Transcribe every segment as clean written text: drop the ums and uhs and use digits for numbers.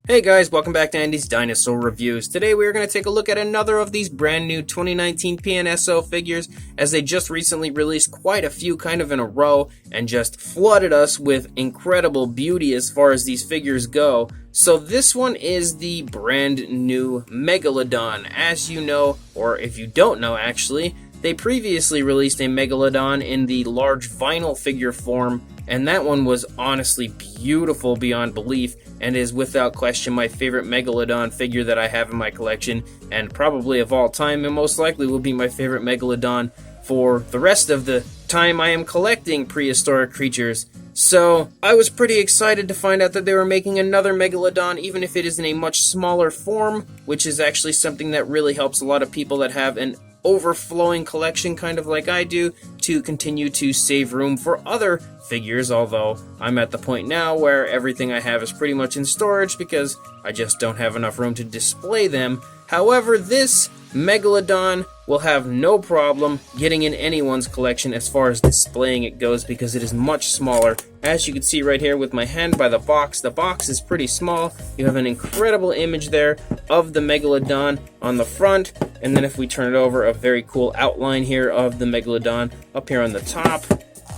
Hey guys, welcome back to Andy's Dinosaur Reviews. Today we are going to take a look at another of these brand new 2019 PNSO figures, as they just recently released quite a few kind of in a row and just flooded us with incredible beauty as far as these figures go. So this one is the brand new Megalodon. As you know, or if you don't know actually, they previously released a Megalodon in the large vinyl figure form, and that one was honestly beautiful beyond belief, and is without question my favorite Megalodon figure that I have in my collection, and probably of all time, and most likely will be my favorite Megalodon for the rest of the time I am collecting prehistoric creatures. So I was pretty excited to find out that they were making another Megalodon, even if it is in a much smaller form, which is actually something that really helps a lot of people that have an overflowing collection, kind of like I do, to continue to save room for other figures, although I'm at the point now where everything I have is pretty much in storage because I just don't have enough room to display them. However, this Megalodon will have no problem getting in anyone's collection as far as displaying it goes, because it is much smaller. As you can see right here with my hand by the box is pretty small. You have an incredible image there of the Megalodon on the front, and then if we turn it over, a very cool outline here of the Megalodon up here on the top,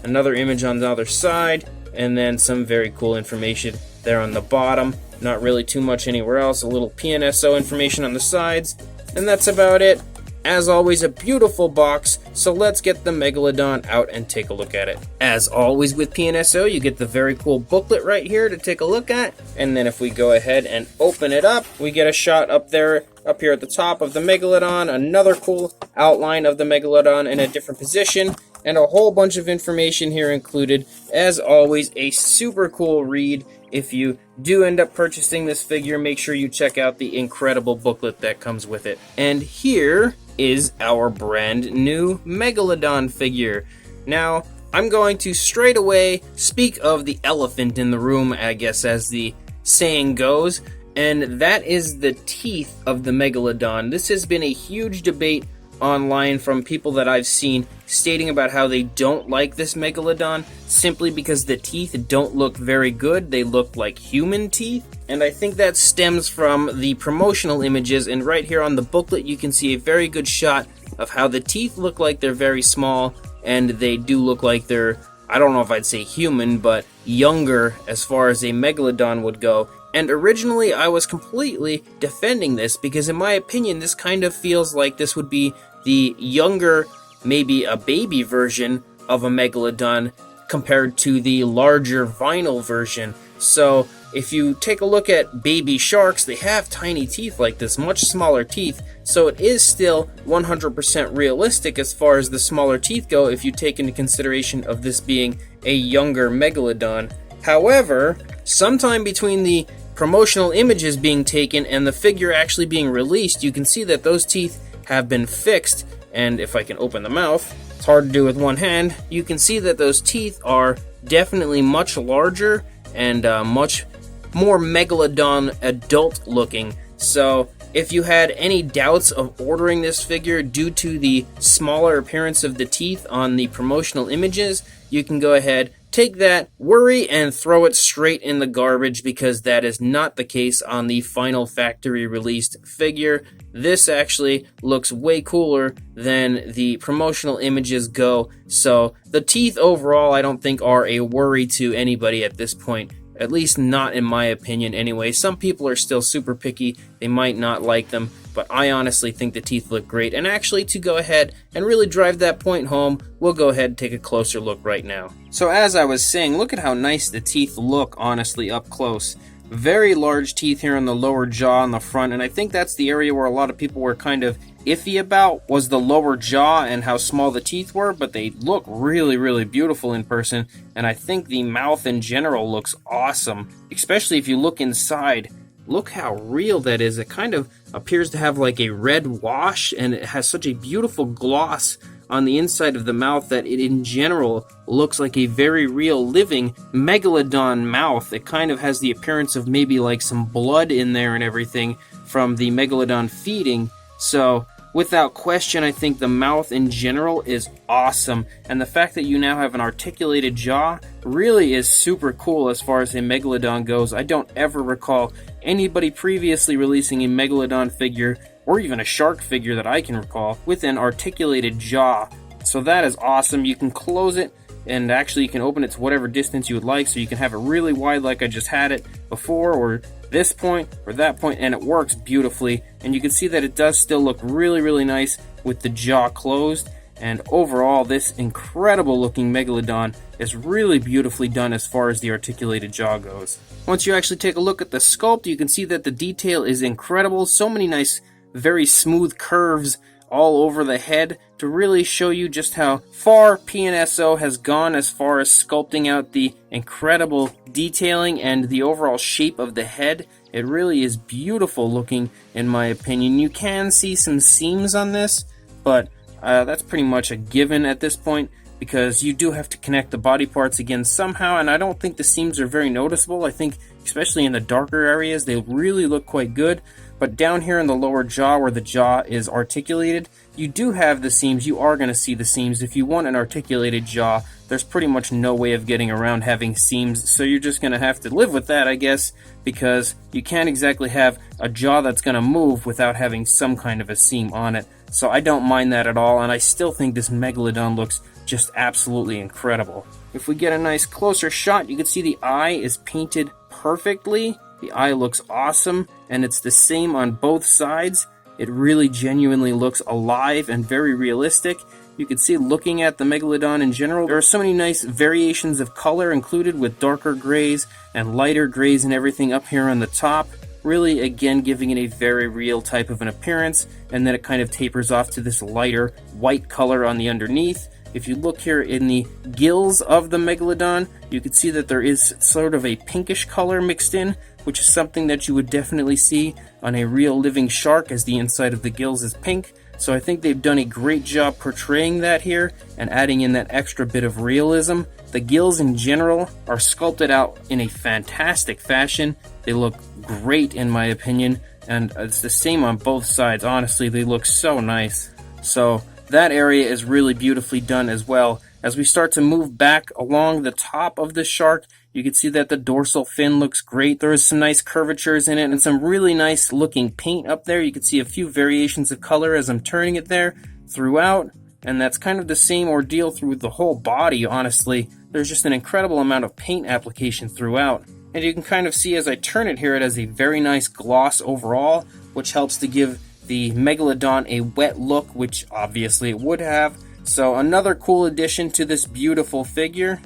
another image on the other side, and then some very cool information there on the bottom. Not really too much anywhere else, a little PNSO information on the sides, and that's about it. As always, a beautiful box, so let's get the Megalodon out and take a look at it. As always with PNSO, you get the very cool booklet right here to take a look at, and then if we go ahead and open it up, we get a shot up here at the top of the Megalodon, another cool outline of the Megalodon in a different position, and a whole bunch of information here included. As always, a super cool read. If you do end up purchasing this figure, make sure you check out the incredible booklet that comes with it. And here is our brand new Megalodon figure. Now, I'm going to straight away speak of the elephant in the room, I guess, as the saying goes, and that is the teeth of the Megalodon. This has been a huge debate online from people that I've seen stating about how they don't like this Megalodon simply because the teeth don't look very good. They look like human teeth, and I think that stems from the promotional images. And right here on the booklet you can see a very good shot of how the teeth look like they're very small, and they do look like they're, I don't know if I'd say human, but younger as far as a Megalodon would go. And originally I was completely defending this because in my opinion this kind of feels like this would be the younger, maybe a baby version of a Megalodon compared to the larger vinyl version. So if you take a look at baby sharks, they have tiny teeth like this, much smaller teeth, so it is still 100% realistic as far as the smaller teeth go if you take into consideration of this being a younger Megalodon. However, sometime between the promotional images being taken and the figure actually being released, you can see that those teeth have been fixed, and if I can open the mouth, it's hard to do with one hand, you can see that those teeth are definitely much larger and much more Megalodon adult looking. So if you had any doubts of ordering this figure due to the smaller appearance of the teeth on the promotional images, you can go ahead, take that worry and throw it straight in the garbage, because that is not the case on the final factory released figure. This actually looks way cooler than the promotional images go, so the teeth overall I don't think are a worry to anybody at this point. At least not in my opinion anyway. Some people are still super picky, they might not like them, but I honestly think the teeth look great. And actually, to go ahead and really drive that point home, we'll go ahead and take a closer look right now. So as I was saying, look at how nice the teeth look honestly up close. Very large teeth here on the lower jaw on the front, and I think that's the area where a lot of people were kind of iffy about, was the lower jaw and how small the teeth were, but they look really beautiful in person, and I think the mouth in general looks awesome, especially if you look inside. Look how real that is. It kind of appears to have like a red wash, and it has such a beautiful gloss on the inside of the mouth that it in general looks like a very real living Megalodon mouth. It kind of has the appearance of maybe like some blood in there and everything from the Megalodon feeding. So without question, I think the mouth in general is awesome, and the fact that you now have an articulated jaw really is super cool as far as a Megalodon goes. I don't ever recall anybody previously releasing a Megalodon figure, or even a shark figure that I can recall, with an articulated jaw. So that is awesome. You can close it, and actually you can open it to whatever distance you would like, so you can have it really wide like I just had it before, or this point, or that point, and it works beautifully. And you can see that it does still look really, really nice with the jaw closed. And overall, this incredible looking Megalodon is really beautifully done as far as the articulated jaw goes. Once you actually take a look at the sculpt, you can see that the detail is incredible. So many nice, very smooth curves all over the head to really show you just how far PNSO has gone as far as sculpting out the incredible detailing and the overall shape of the head. It really is beautiful looking, in my opinion. You can see some seams on this, but that's pretty much a given at this point, because you do have to connect the body parts again somehow, and I don't think the seams are very noticeable. I think especially in the darker areas they really look quite good, but down here in the lower jaw where the jaw is articulated, you do have the seams. You are going to see the seams. If you want an articulated jaw, there's pretty much no way of getting around having seams, so you're just going to have to live with that, I guess, because you can't exactly have a jaw that's going to move without having some kind of a seam on it. So I don't mind that at all, and I still think this Megalodon looks just absolutely incredible. If we get a nice closer shot, you can see the eye is painted perfectly. The eye looks awesome, and it's the same on both sides. It really genuinely looks alive and very realistic. You can see, looking at the Megalodon in general, there are so many nice variations of color included, with darker grays and lighter grays and everything up here on the top. Really, again, giving it a very real type of an appearance, and then it kind of tapers off to this lighter white color on the underneath. If you look here in the gills of the Megalodon, you can see that there is sort of a pinkish color mixed in, which is something that you would definitely see on a real living shark, as the inside of the gills is pink. So I think they've done a great job portraying that here and adding in that extra bit of realism. The gills in general are sculpted out in a fantastic fashion. They look great in my opinion, and it's the same on both sides. Honestly, they look so nice. So that area is really beautifully done as well. As we start to move back along the top of the shark, you can see that the dorsal fin looks great. There is some nice curvatures in it and some really nice looking paint up there. You can see a few variations of color as I'm turning it there throughout, and that's kind of the same ordeal through the whole body, honestly. There's just an incredible amount of paint application throughout. And you can kind of see as I turn it here, it has a very nice gloss overall, which helps to give the Megalodon a wet look, which obviously it would have. So another cool addition to this beautiful figure.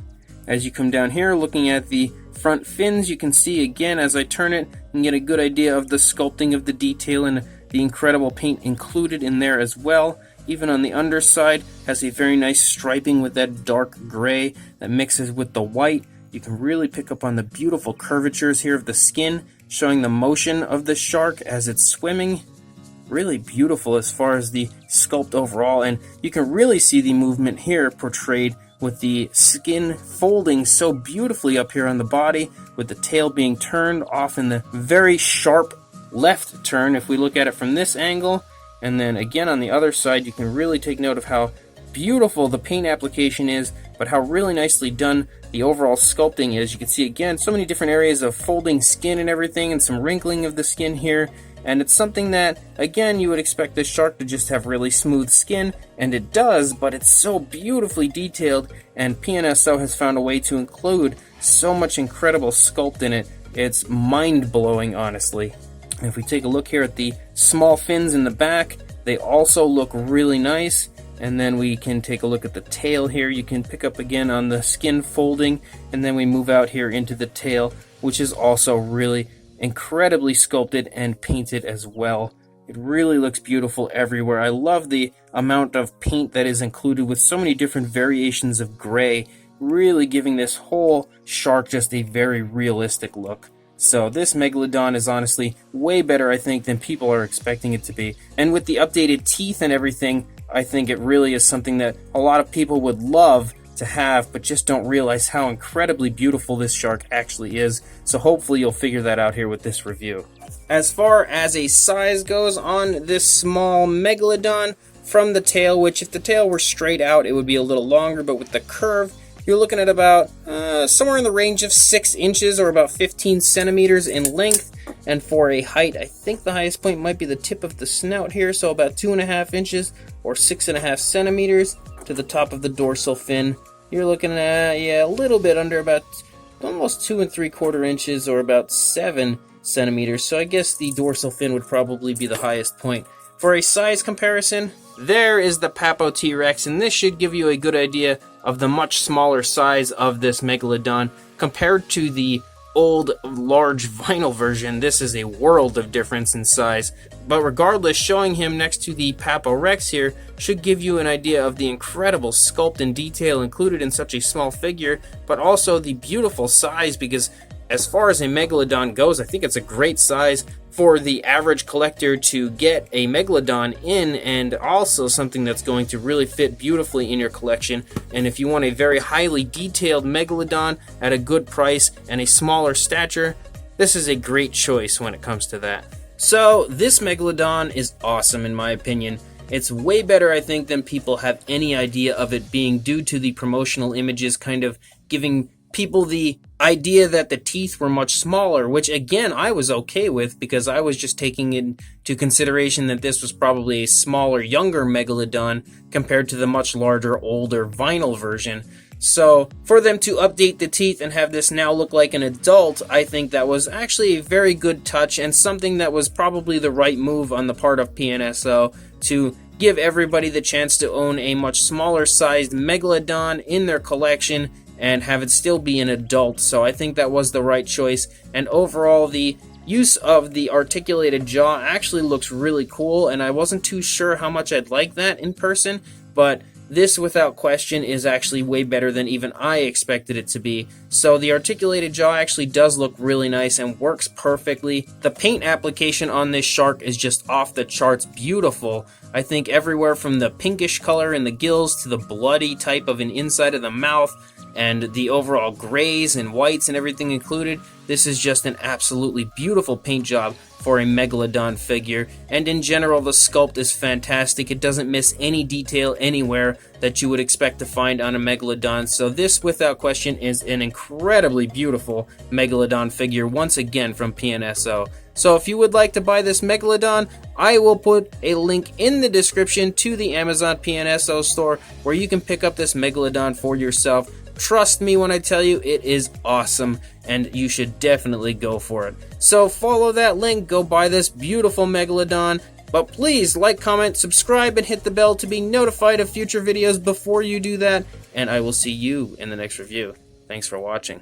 As you come down here, looking at the front fins, you can see again as I turn it, you can get a good idea of the sculpting of the detail and the incredible paint included in there as well. Even on the underside, has a very nice striping with that dark gray that mixes with the white. You can really pick up on the beautiful curvatures here of the skin, showing the motion of the shark as it's swimming. Really beautiful as far as the sculpt overall, and you can really see the movement here portrayed with the skin folding so beautifully up here on the body, with the tail being turned off in the very sharp left turn if we look at it from this angle. And then again on the other side, you can really take note of how beautiful the paint application is, but how really nicely done the overall sculpting is. You can see again so many different areas of folding skin and everything, and some wrinkling of the skin here. And it's something that, again, you would expect this shark to just have really smooth skin, and it does, but it's so beautifully detailed, and PNSO has found a way to include so much incredible sculpt in it. It's mind-blowing, honestly. And if we take a look here at the small fins in the back, they also look really nice. And then we can take a look at the tail here. You can pick up again on the skin folding, and then we move out here into the tail, which is also really incredibly sculpted and painted as well. It really looks beautiful everywhere. I love the amount of paint that is included with so many different variations of gray, really giving this whole shark just a very realistic look. So this Megalodon is honestly way better, I think, than people are expecting it to be. And with the updated teeth and everything, I think it really is something that a lot of people would love to have, but just don't realize how incredibly beautiful this shark actually is. So hopefully you'll figure that out here with this review. As far as a size goes on this small Megalodon, from the tail, which if the tail were straight out it would be a little longer, but with the curve you're looking at about somewhere in the range of 6 inches or about 15 centimeters in length. And for a height, I think the highest point might be the tip of the snout here, so about 2.5 inches or 6.5 centimeters to the top of the dorsal fin. You're looking at, yeah, a little bit under, about almost 2 3/4 inches or about 7 centimeters. So I guess the dorsal fin would probably be the highest point. For a size comparison, there is the Papo T-Rex, and this should give you a good idea of the much smaller size of this Megalodon compared to the old large vinyl version. This is a world of difference in size, but regardless, showing him next to the Papo Rex here should give you an idea of the incredible sculpt and detail included in such a small figure, but also the beautiful size, because as far as a Megalodon goes, I think it's a great size for the average collector to get a Megalodon in, and also something that's going to really fit beautifully in your collection. And if you want a very highly detailed Megalodon at a good price and a smaller stature, this is a great choice when it comes to that. So this Megalodon is awesome in my opinion. It's way better, I think, than people have any idea of it being, due to the promotional images kind of giving people the idea that the teeth were much smaller, which again I was okay with, because I was just taking into consideration that this was probably a smaller, younger Megalodon compared to the much larger, older vinyl version. So for them to update the teeth and have this now look like an adult, I think that was actually a very good touch, and something that was probably the right move on the part of PNSO to give everybody the chance to own a much smaller sized Megalodon in their collection and have it still be an adult. So I think that was the right choice, and overall the use of the articulated jaw actually looks really cool, and I wasn't too sure how much I'd like that in person, but this without question is actually way better than even I expected it to be. So the articulated jaw actually does look really nice and works perfectly. The paint application on this shark is just off the charts beautiful. I think everywhere from the pinkish color in the gills to the bloody type of an inside of the mouth, and the overall grays and whites and everything included, this is just an absolutely beautiful paint job for a Megalodon figure. And in general, the sculpt is fantastic. It doesn't miss any detail anywhere that you would expect to find on a Megalodon. So this, without question, is an incredibly beautiful Megalodon figure, once again from PNSO. So if you would like to buy this Megalodon, I will put a link in the description to the Amazon PNSO store where you can pick up this Megalodon for yourself. Trust me when I tell you, it is awesome, and you should definitely go for it. So follow that link, go buy this beautiful Megalodon, but please like, comment, subscribe, and hit the bell to be notified of future videos before you do that, and I will see you in the next review. Thanks for watching.